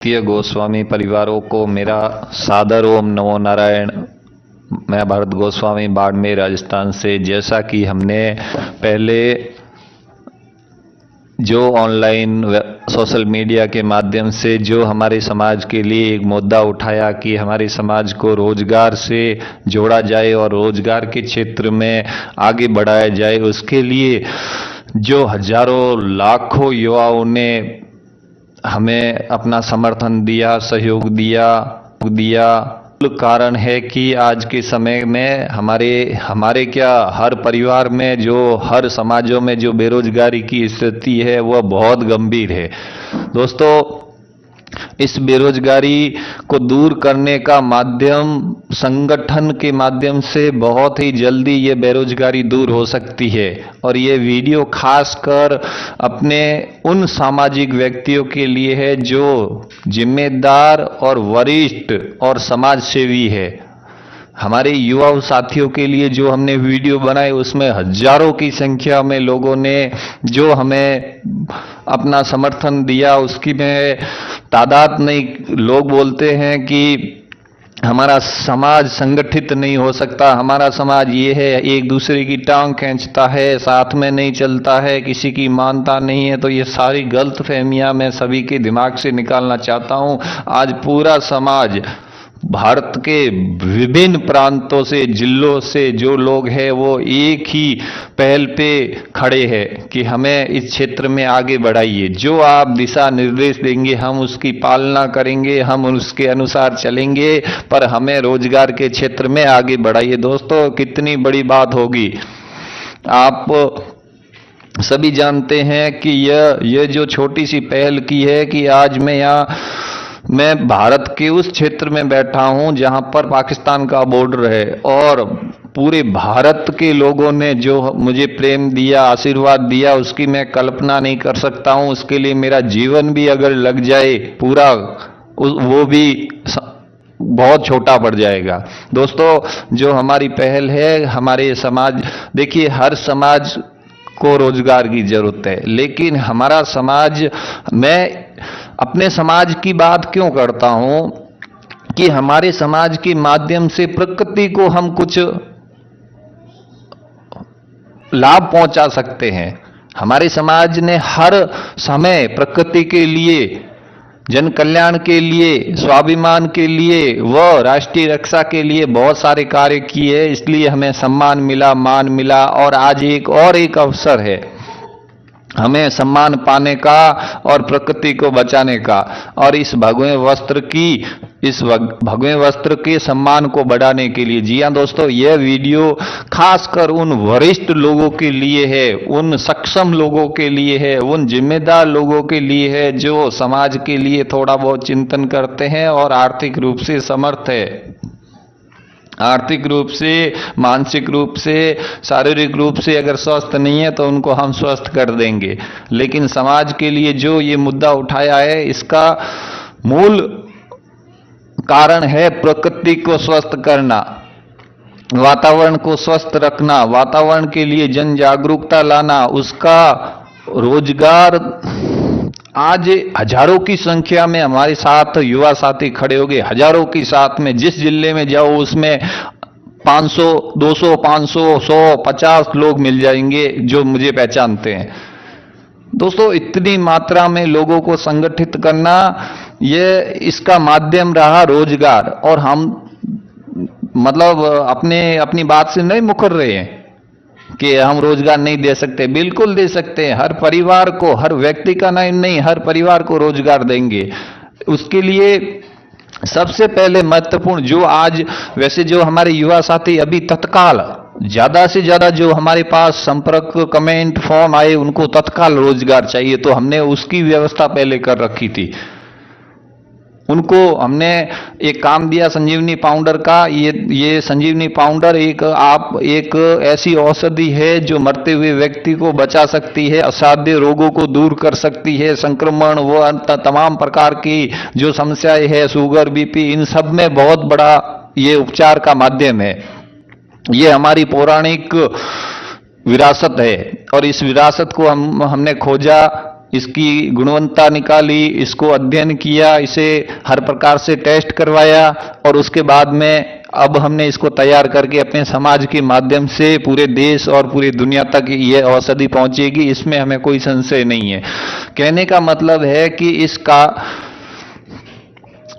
भारतीय गोस्वामी परिवारों को मेरा सादर ओम नमो नारायण। मैं भरत गोस्वामी, बाड़मेर, राजस्थान से। जैसा कि हमने पहले जो ऑनलाइन सोशल मीडिया के माध्यम से जो हमारे समाज के लिए एक मुद्दा उठाया कि हमारे समाज को रोजगार से जोड़ा जाए और रोजगार के क्षेत्र में आगे बढ़ाया जाए, उसके लिए जो हजारों लाखों युवाओं ने हमें अपना समर्थन दिया, सहयोग दिया। कारण है कि आज के समय में हमारे क्या हर परिवार में, जो हर समाजों में जो बेरोजगारी की स्थिति है वह बहुत गंभीर है। दोस्तों, इस बेरोजगारी को दूर करने का माध्यम संगठन के माध्यम से बहुत ही जल्दी ये बेरोजगारी दूर हो सकती है। और ये वीडियो खासकर अपने उन सामाजिक व्यक्तियों के लिए है जो जिम्मेदार और वरिष्ठ और समाज सेवी है। हमारे युवा साथियों के लिए जो हमने वीडियो बनाए उसमें हजारों की संख्या में लोगों ने जो हमें अपना समर्थन दिया, उसकी मैं तादाद नहीं। लोग बोलते हैं कि हमारा समाज संगठित नहीं हो सकता, हमारा समाज ये है, एक दूसरे की टांग खींचता है, साथ में नहीं चलता है, किसी की मानता नहीं है। तो ये सारी गलत फहमियां मैं सभी के दिमाग से निकालना चाहता हूं। आज पूरा समाज, भारत के विभिन्न प्रांतों से, जिलों से जो लोग हैं वो एक ही पहल पे खड़े हैं कि हमें इस क्षेत्र में आगे बढ़ाइए। जो आप दिशा निर्देश देंगे हम उसकी पालना करेंगे, हम उसके अनुसार चलेंगे, पर हमें रोजगार के क्षेत्र में आगे बढ़ाइए। दोस्तों, कितनी बड़ी बात होगी। आप सभी जानते हैं कि यह जो छोटी सी पहल की है कि आज मैं भारत के उस क्षेत्र में बैठा हूं जहां पर पाकिस्तान का बॉर्डर है, और पूरे भारत के लोगों ने जो मुझे प्रेम दिया, आशीर्वाद दिया, उसकी मैं कल्पना नहीं कर सकता हूं। उसके लिए मेरा जीवन भी अगर लग जाए पूरा, वो भी बहुत छोटा पड़ जाएगा। दोस्तों, जो हमारी पहल है, हमारे समाज, देखिए हर समाज को रोजगार की जरूरत है, लेकिन हमारा समाज, मैं अपने समाज की बात क्यों करता हूं कि हमारे समाज के माध्यम से प्रकृति को हम कुछ लाभ पहुंचा सकते हैं। हमारे समाज ने हर समय प्रकृति के लिए, जन कल्याण के लिए, स्वाभिमान के लिए व राष्ट्रीय रक्षा के लिए बहुत सारे कार्य किए। इसलिए हमें सम्मान मिला, मान मिला, और आज एक अवसर है हमें सम्मान पाने का और प्रकृति को बचाने का, और इस भगवे वस्त्र के सम्मान को बढ़ाने के लिए। जी हां दोस्तों, यह वीडियो खासकर उन वरिष्ठ लोगों के लिए है, उन सक्षम लोगों के लिए है, उन जिम्मेदार लोगों के लिए है जो समाज के लिए थोड़ा बहुत चिंतन करते हैं और आर्थिक रूप से समर्थ है। आर्थिक रूप से, मानसिक रूप से, शारीरिक रूप से अगर स्वस्थ नहीं है तो उनको हम स्वस्थ कर देंगे। लेकिन समाज के लिए जो ये मुद्दा उठाया है, इसका मूल कारण है प्रकृति को स्वस्थ करना, वातावरण को स्वस्थ रखना, वातावरण के लिए जन जागरूकता लाना, उसका रोजगार। आज हजारों की संख्या में हमारे साथ युवा साथी खड़े हो गए, हजारों की साथ में। जिस जिले में जाओ उसमें 500, 200, 500, 100, 50 लोग मिल जाएंगे जो मुझे पहचानते हैं। दोस्तों, इतनी मात्रा में लोगों को संगठित करना, ये इसका माध्यम रहा रोजगार। और हम मतलब अपनी बात से नहीं मुकर रहे हैं कि हम रोजगार नहीं दे सकते। बिल्कुल दे सकते हैं। हर परिवार को, हर व्यक्ति का नहीं, हर परिवार को रोजगार देंगे। उसके लिए सबसे पहले महत्वपूर्ण, जो आज वैसे जो हमारे युवा साथी अभी तत्काल ज्यादा से ज्यादा जो हमारे पास संपर्क, कमेंट, फॉर्म आए, उनको तत्काल रोजगार चाहिए, तो हमने उसकी व्यवस्था पहले कर रखी थी। उनको हमने एक काम दिया संजीवनी पाउडर का। ये संजीवनी पाउडर एक ऐसी औषधि है जो मरते हुए व्यक्ति को बचा सकती है, असाध्य रोगों को दूर कर सकती है, संक्रमण व तमाम प्रकार की जो समस्याएं है, शुगर, बीपी, इन सब में बहुत बड़ा ये उपचार का माध्यम है। ये हमारी पौराणिक विरासत है, और इस विरासत को हमने खोजा इसकी गुणवत्ता निकाली, इसको अध्ययन किया, इसे हर प्रकार से टेस्ट करवाया और उसके बाद में अब हमने इसको तैयार करके अपने समाज के माध्यम से पूरे देश और पूरी दुनिया तक ये औषधि पहुंचेगी, इसमें हमें कोई संशय नहीं है। कहने का मतलब है कि इसका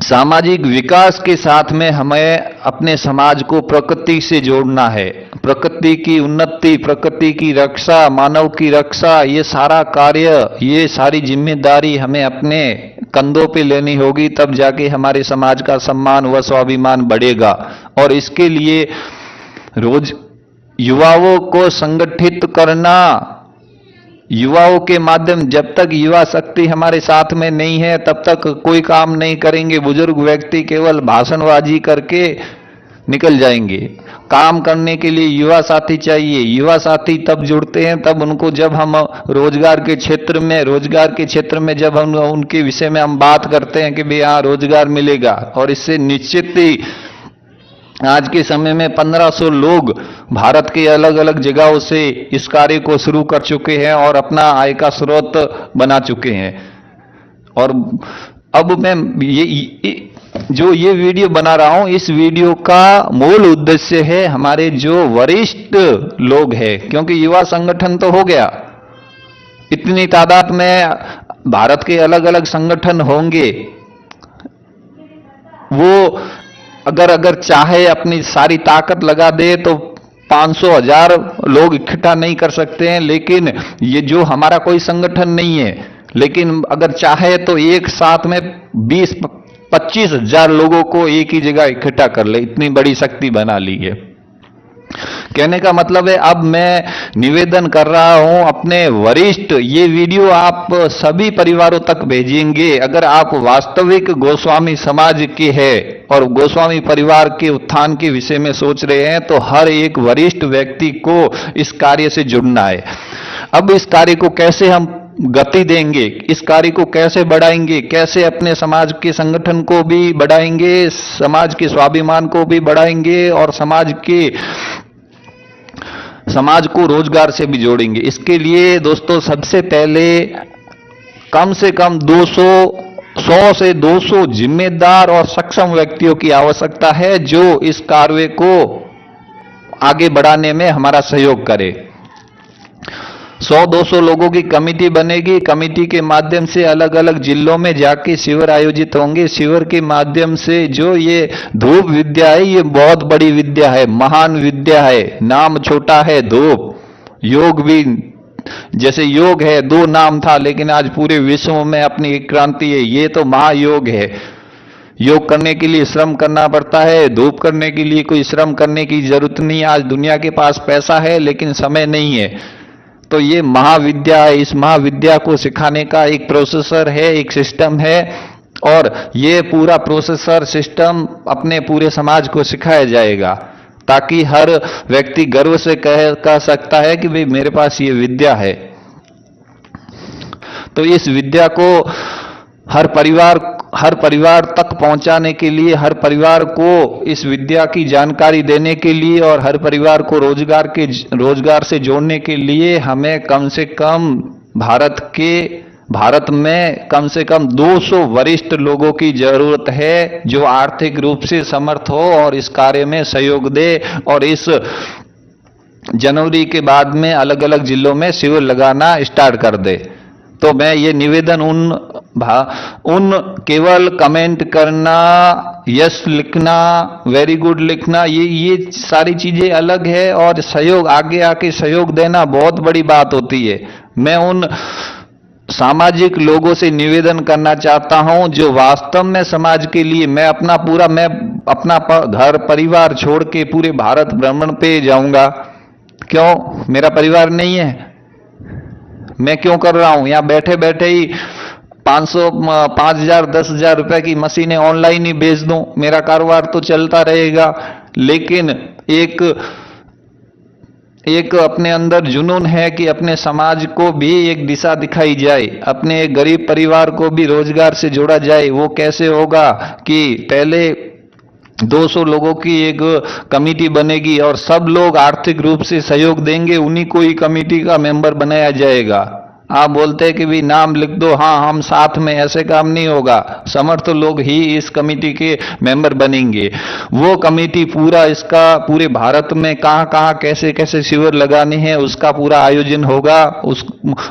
सामाजिक विकास के साथ में हमें अपने समाज को प्रकृति से जोड़ना है। प्रकृति की उन्नति, प्रकृति की रक्षा, मानव की रक्षा, ये सारा कार्य, ये सारी जिम्मेदारी हमें अपने कंधों पे लेनी होगी, तब जाके हमारे समाज का सम्मान व स्वाभिमान बढ़ेगा। और इसके लिए रोज युवाओं को संगठित करना, युवाओं के माध्यम, जब तक युवा शक्ति हमारे साथ में नहीं है तब तक कोई काम नहीं करेंगे। बुजुर्ग व्यक्ति केवल भाषणबाजी करके निकल जाएंगे। काम करने के लिए युवा साथी चाहिए। युवा साथी तब जुड़ते हैं तब उनको, जब हम रोजगार के क्षेत्र में जब हम उनके विषय में हम बात करते हैं कि भाई हाँ रोजगार मिलेगा, और इससे निश्चित ही आज के समय में 1500 लोग भारत के अलग अलग जगहों से इस कार्य को शुरू कर चुके हैं और अपना आय का स्रोत बना चुके हैं। और अब मैं ये वीडियो बना रहा हूं, इस वीडियो का मूल उद्देश्य है हमारे जो वरिष्ठ लोग हैं, क्योंकि युवा संगठन तो हो गया, इतनी तादाद में भारत के अलग अलग संगठन होंगे, वो अगर चाहे अपनी सारी ताकत लगा दे तो 500,000 लोग इकट्ठा नहीं कर सकते हैं। लेकिन ये जो हमारा कोई संगठन नहीं है, लेकिन अगर चाहे तो एक साथ में 20-25,000 लोगों को एक ही जगह इकट्ठा कर ले, इतनी बड़ी शक्ति बना ली है। कहने का मतलब है, अब मैं निवेदन कर रहा हूं अपने वरिष्ठ, ये वीडियो आप सभी परिवारों तक भेजेंगे। अगर आप वास्तविक गोस्वामी समाज के हैं और गोस्वामी परिवार के उत्थान के विषय में सोच रहे हैं, तो हर एक वरिष्ठ व्यक्ति को इस कार्य से जुड़ना है। अब इस कार्य को कैसे हम गति देंगे, इस कार्य को कैसे बढ़ाएंगे, कैसे अपने समाज के संगठन को भी बढ़ाएंगे, समाज के स्वाभिमान को भी बढ़ाएंगे और समाज को रोजगार से भी जोड़ेंगे। इसके लिए दोस्तों सबसे पहले कम से कम 100 से 200 जिम्मेदार और सक्षम व्यक्तियों की आवश्यकता है, जो इस कार्य को आगे बढ़ाने में हमारा सहयोग करे। 100-200 लोगों की कमेटी बनेगी। कमेटी के माध्यम से अलग अलग जिलों में जाके शिविर आयोजित होंगे। शिविर के माध्यम से जो ये धूप विद्या है, ये बहुत बड़ी विद्या है, महान विद्या है। नाम छोटा है धूप, योग भी जैसे योग है, 2 नाम था, लेकिन आज पूरे विश्व में अपनी एक क्रांति है। ये तो महायोग है। योग करने के लिए श्रम करना पड़ता है, धूप करने के लिए कोई श्रम करने की जरूरत नहीं। आज दुनिया के पास पैसा है लेकिन समय नहीं है। तो ये महाविद्या है, इस महाविद्या को सिखाने का एक प्रोसेसर है, एक सिस्टम है, और ये पूरा प्रोसेसर सिस्टम अपने पूरे समाज को सिखाया जाएगा, ताकि हर व्यक्ति गर्व से कह सकता है कि भाई मेरे पास ये विद्या है। तो इस विद्या को हर परिवार तक पहुंचाने के लिए, हर परिवार को इस विद्या की जानकारी देने के लिए और हर परिवार को रोजगार से जोड़ने के लिए हमें कम से कम भारत में कम से कम 200 वरिष्ठ लोगों की जरूरत है, जो आर्थिक रूप से समर्थ हो और इस कार्य में सहयोग दे और इस जनवरी के बाद में अलग अलग जिलों में शिविर लगाना स्टार्ट कर दे। तो मैं ये निवेदन उन केवल कमेंट करना, यस लिखना, वेरी गुड लिखना, ये सारी चीजें अलग है, और सहयोग, आगे आके सहयोग देना बहुत बड़ी बात होती है। मैं उन सामाजिक लोगों से निवेदन करना चाहता हूं जो वास्तव में समाज के लिए, मैं अपना घर परिवार छोड़ के पूरे भारत भ्रमण पे जाऊंगा। क्यों? मेरा परिवार नहीं है, मैं क्यों कर रहा हूं? यहां बैठे बैठे ही 5,000 10,000 रुपए की मशीनें ऑनलाइन ही बेच दूं, मेरा कारोबार तो चलता रहेगा। लेकिन एक अपने अंदर जुनून है कि अपने समाज को भी एक दिशा दिखाई जाए, अपने एक गरीब परिवार को भी रोजगार से जोड़ा जाए। वो कैसे होगा कि पहले 200 लोगों की एक कमेटी बनेगी और सब लोग आर्थिक रूप से सहयोग देंगे, उन्हीं को ही कमेटी का मेंबर बनाया जाएगा। आप बोलते हैं कि भी नाम लिख दो, हाँ हम साथ में, ऐसे काम नहीं होगा। समर्थ लोग ही इस कमेटी के मेंबर बनेंगे। वो कमेटी पूरा इसका पूरे भारत में कहां कहां कैसे कैसे शिविर लगाने हैं उसका पूरा आयोजन होगा,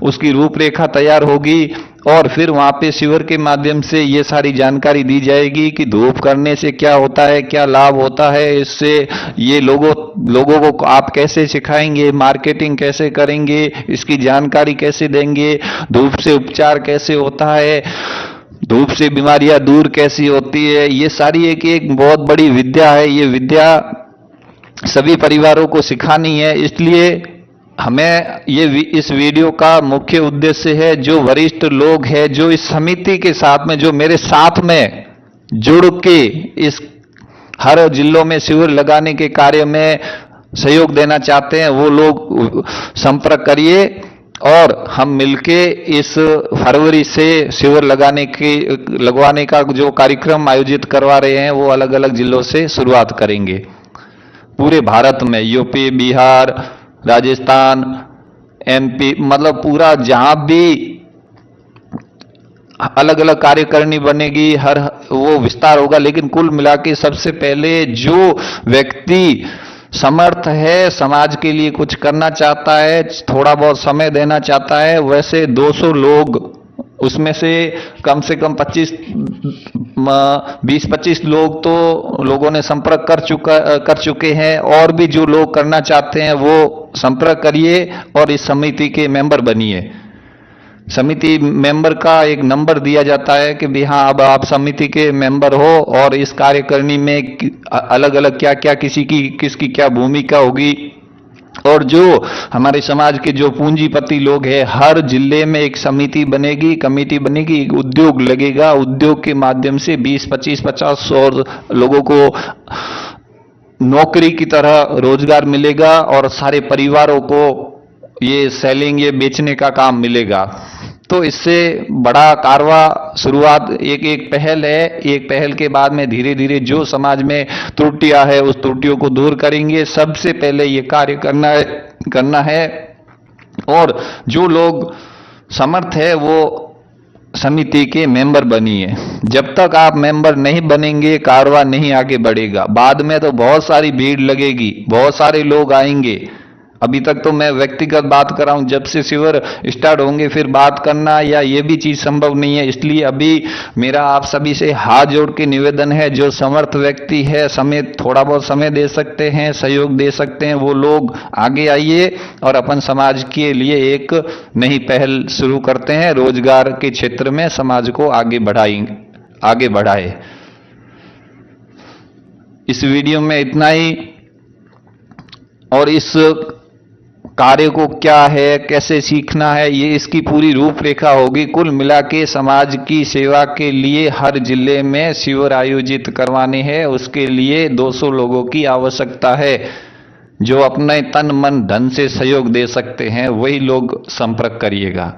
उसकी रूपरेखा तैयार होगी और फिर वहां पे शिविर के माध्यम से ये सारी जानकारी दी जाएगी कि धूप करने से क्या होता है, क्या लाभ होता है इससे, ये लोगों को आप कैसे सिखाएंगे, मार्केटिंग कैसे करेंगे, इसकी जानकारी कैसे देंगे, धूप से उपचार कैसे होता है, धूप से बीमारियां दूर कैसी होती है। ये सारी एक बहुत बड़ी विद्या है। ये विद्या सभी परिवारों को सिखानी है। इसलिए हमें इस वीडियो का मुख्य उद्देश्य है, जो वरिष्ठ लोग हैं जो इस समिति के साथ में, जो मेरे साथ में जुड़ के इस हर जिलों में शिविर लगाने के कार्य में सहयोग देना चाहते हैं, वो लोग संपर्क करिए और हम मिलके इस फरवरी से शिविर लगवाने का जो कार्यक्रम आयोजित करवा रहे हैं वो अलग अलग जिलों से शुरुआत करेंगे। पूरे भारत में यूपी, बिहार, राजस्थान, एमपी, मतलब पूरा जहां भी अलग अलग कार्यकारिणी बनेगी, हर वो विस्तार होगा। लेकिन कुल मिला के सबसे पहले जो व्यक्ति समर्थ है, समाज के लिए कुछ करना चाहता है, थोड़ा बहुत समय देना चाहता है, वैसे 200 लोग, उसमें से कम 20-25 लोग तो लोगों ने संपर्क कर चुके हैं, और भी जो लोग करना चाहते हैं वो संपर्क करिए और इस समिति के मेंबर बनिए। समिति मेंबर का एक नंबर दिया जाता है कि भी हाँ अब आप समिति के मेंबर हो और इस कार्यकारिणी में अलग अलग क्या क्या किसकी क्या भूमिका होगी। और जो हमारे समाज के जो पूंजीपति लोग हैं, हर जिले में एक समिति बनेगी, कमेटी बनेगी, एक उद्योग लगेगा, उद्योग के माध्यम से 20, 25, 50 और लोगों को नौकरी की तरह रोजगार मिलेगा और सारे परिवारों को ये सेलिंग, ये बेचने का काम मिलेगा। तो इससे बड़ा कारवा शुरुआत एक पहल है। एक पहल के बाद में धीरे धीरे जो समाज में त्रुटियां है उस त्रुटियों को दूर करेंगे। सबसे पहले ये कार्य करना है और जो लोग समर्थ है वो समिति के मेंबर बनिए। जब तक आप मेंबर नहीं बनेंगे कारवा नहीं आगे बढ़ेगा। बाद में तो बहुत सारी भीड़ लगेगी, बहुत सारे लोग आएंगे। अभी तक तो मैं व्यक्तिगत बात कर रहा हूं, जब से शिविर स्टार्ट होंगे फिर बात करना या ये भी चीज संभव नहीं है। इसलिए अभी मेरा आप सभी से हाथ जोड़ के निवेदन है, जो समर्थ व्यक्ति है, थोड़ा बहुत समय दे सकते हैं, सहयोग दे सकते हैं, वो लोग आगे आइए और अपन समाज के लिए एक नई पहल शुरू करते हैं। रोजगार के क्षेत्र में समाज को आगे बढ़ाए। इस वीडियो में इतना ही। और इस कार्य को क्या है, कैसे सीखना है, ये इसकी पूरी रूपरेखा होगी। कुल मिला के समाज की सेवा के लिए हर जिले में शिविर आयोजित करवाने हैं। उसके लिए 200 लोगों की आवश्यकता है जो अपने तन मन धन से सहयोग दे सकते हैं। वही लोग संपर्क करिएगा।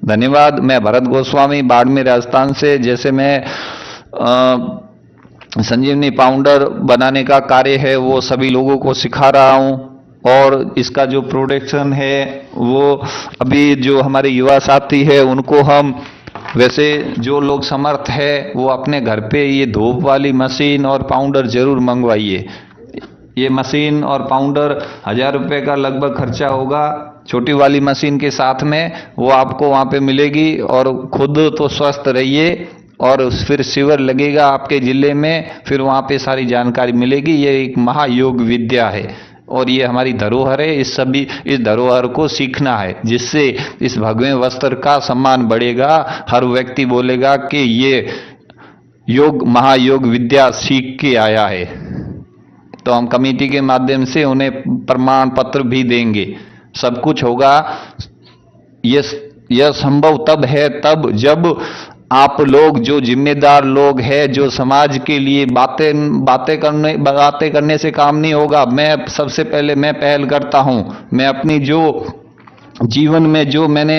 धन्यवाद। मैं भरत गोस्वामी, बाड़मेर, राजस्थान से। जैसे मैं संजीवनी पाउडर बनाने का कार्य है वो सभी लोगों को सिखा रहा हूं, और इसका जो प्रोडक्शन है वो अभी जो हमारे युवा साथी है उनको हम, वैसे जो लोग समर्थ है वो अपने घर पे ये धूप वाली मशीन और पाउडर जरूर मंगवाइए। ये मशीन और पाउडर 1000 रुपये का लगभग खर्चा होगा। छोटी वाली मशीन के साथ में वो आपको वहाँ पे मिलेगी। और खुद तो स्वस्थ रहिए और फिर शिविर लगेगा आपके जिले में, फिर वहाँ पे सारी जानकारी मिलेगी। ये एक महायोग विद्या है और ये हमारी धरोहर है। इस धरोहर को सीखना है, जिससे इस भगवे वस्त्र का सम्मान बढ़ेगा। हर व्यक्ति बोलेगा कि ये महायोग विद्या सीख के आया है। तो हम कमेटी के माध्यम से उन्हें प्रमाण पत्र भी देंगे, सब कुछ होगा। यह संभव तब है जब आप लोग, जो जिम्मेदार लोग हैं, जो समाज के लिए बातें करने से काम नहीं होगा। सबसे पहले मैं पहल करता हूं। मैं अपनी जो जीवन में जो मैंने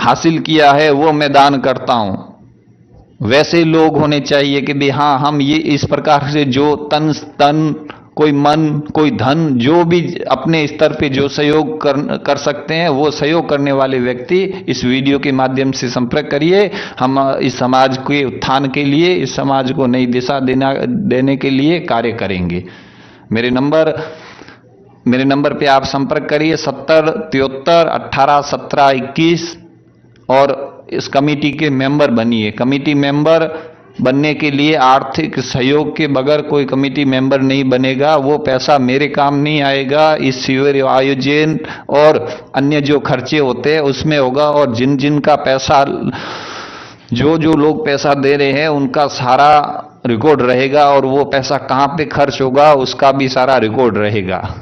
हासिल किया है वो मैं दान करता हूं। वैसे लोग होने चाहिए कि भी हाँ, हम ये इस प्रकार से जो तन कोई मन, कोई धन, जो भी अपने स्तर पे जो सहयोग कर सकते हैं, वो सहयोग करने वाले व्यक्ति इस वीडियो के माध्यम से संपर्क करिए। हम इस समाज के उत्थान के लिए, इस समाज को नई दिशा देने के लिए कार्य करेंगे। मेरे नंबर पे आप संपर्क करिए 70 73 18 17 21 और इस कमेटी के मेंबर बनिए। कमेटी मेंबर बनने के लिए आर्थिक सहयोग के बगैर कोई कमेटी मेंबर नहीं बनेगा। वो पैसा मेरे काम नहीं आएगा, इस शिविर आयोजन और अन्य जो खर्चे होते हैं उसमें होगा। और जिन जिन का पैसा, जो लोग पैसा दे रहे हैं उनका सारा रिकॉर्ड रहेगा और वो पैसा कहाँ पे खर्च होगा उसका भी सारा रिकॉर्ड रहेगा।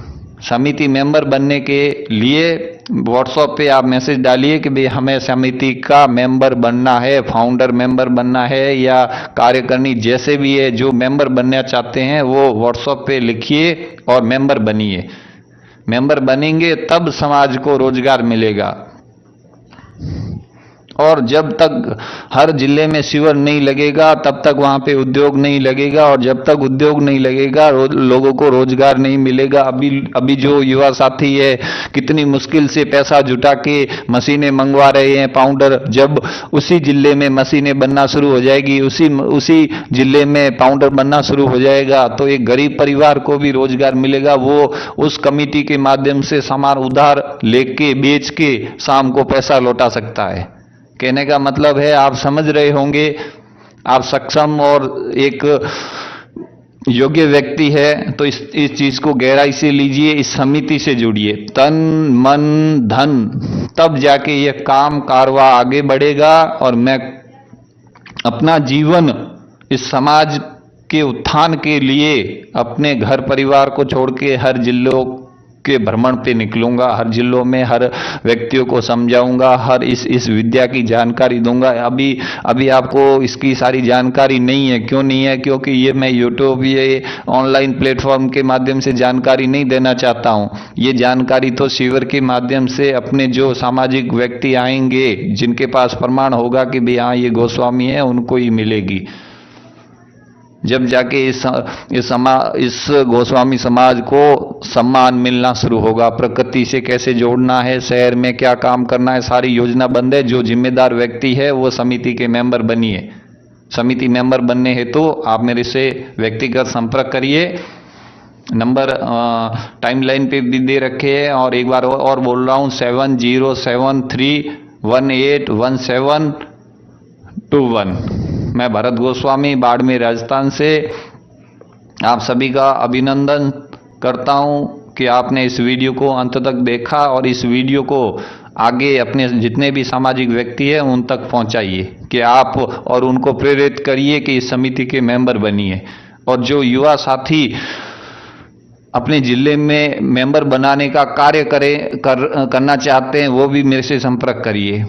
समिति मेंबर बनने के लिए व्हाट्सएप पे आप मैसेज डालिए कि भाई हमें समिति का मेंबर बनना है, फाउंडर मेंबर बनना है या कार्यकारिणी, जैसे भी है जो मेंबर बनना चाहते हैं वो व्हाट्सएप पे लिखिए और मेंबर बनिए। मेंबर बनेंगे तब समाज को रोजगार मिलेगा। और जब तक हर जिले में शिविर नहीं लगेगा तब तक वहां पे उद्योग नहीं लगेगा, और जब तक उद्योग नहीं लगेगा लोगों को रोजगार नहीं मिलेगा। अभी जो युवा साथी है कितनी मुश्किल से पैसा जुटा के मशीनें मंगवा रहे हैं पाउडर, जब उसी जिले में मशीनें बनना शुरू हो जाएगी, उसी जिले में पाउडर बनना शुरू हो जाएगा तो एक गरीब परिवार को भी रोजगार मिलेगा। वो उस कमेटी के माध्यम से सामान उधार लेके बेच के शाम को पैसा लौटा सकता है। कहने का मतलब है, आप समझ रहे होंगे, आप सक्षम और एक योग्य व्यक्ति है तो इस चीज को गहराई से लीजिए, इस समिति से जुड़िए, तन मन धन, तब जाके ये काम कारवा आगे बढ़ेगा। और मैं अपना जीवन इस समाज के उत्थान के लिए अपने घर परिवार को छोड़ के हर जिलों के भ्रमण पे निकलूंगा, हर जिलों में हर व्यक्तियों को समझाऊंगा, हर इस विद्या की जानकारी दूंगा। अभी आपको इसकी सारी जानकारी नहीं है। क्यों नहीं है? क्योंकि ये मैं यूट्यूब, ये ऑनलाइन प्लेटफॉर्म के माध्यम से जानकारी नहीं देना चाहता हूं। ये जानकारी तो शिविर के माध्यम से अपने जो सामाजिक व्यक्ति आएंगे जिनके पास प्रमाण होगा कि भाई हाँ ये गोस्वामी है, उनको ही मिलेगी। जब जाके इस गोस्वामी समाज को सम्मान मिलना शुरू होगा। प्रकृति से कैसे जोड़ना है, शहर में क्या काम करना है, सारी योजना बंद है। जो जिम्मेदार व्यक्ति है वो समिति के मेंबर बनिए। समिति मेंबर बनने हेतु आप मेरे से व्यक्तिगत संपर्क करिए। नंबर टाइमलाइन पे भी दे रखे हैं और एक बार और बोल रहा हूँ 7073181721। मैं भरत गोस्वामी, बाड़मेर, राजस्थान से आप सभी का अभिनंदन करता हूं कि आपने इस वीडियो को अंत तक देखा और इस वीडियो को आगे अपने जितने भी सामाजिक व्यक्ति हैं उन तक पहुंचाइए कि आप और उनको प्रेरित करिए कि इस समिति के मेंबर बनिए। और जो युवा साथी अपने जिले में मेंबर बनाने का कार्य करना चाहते हैं वो भी मेरे से संपर्क करिए।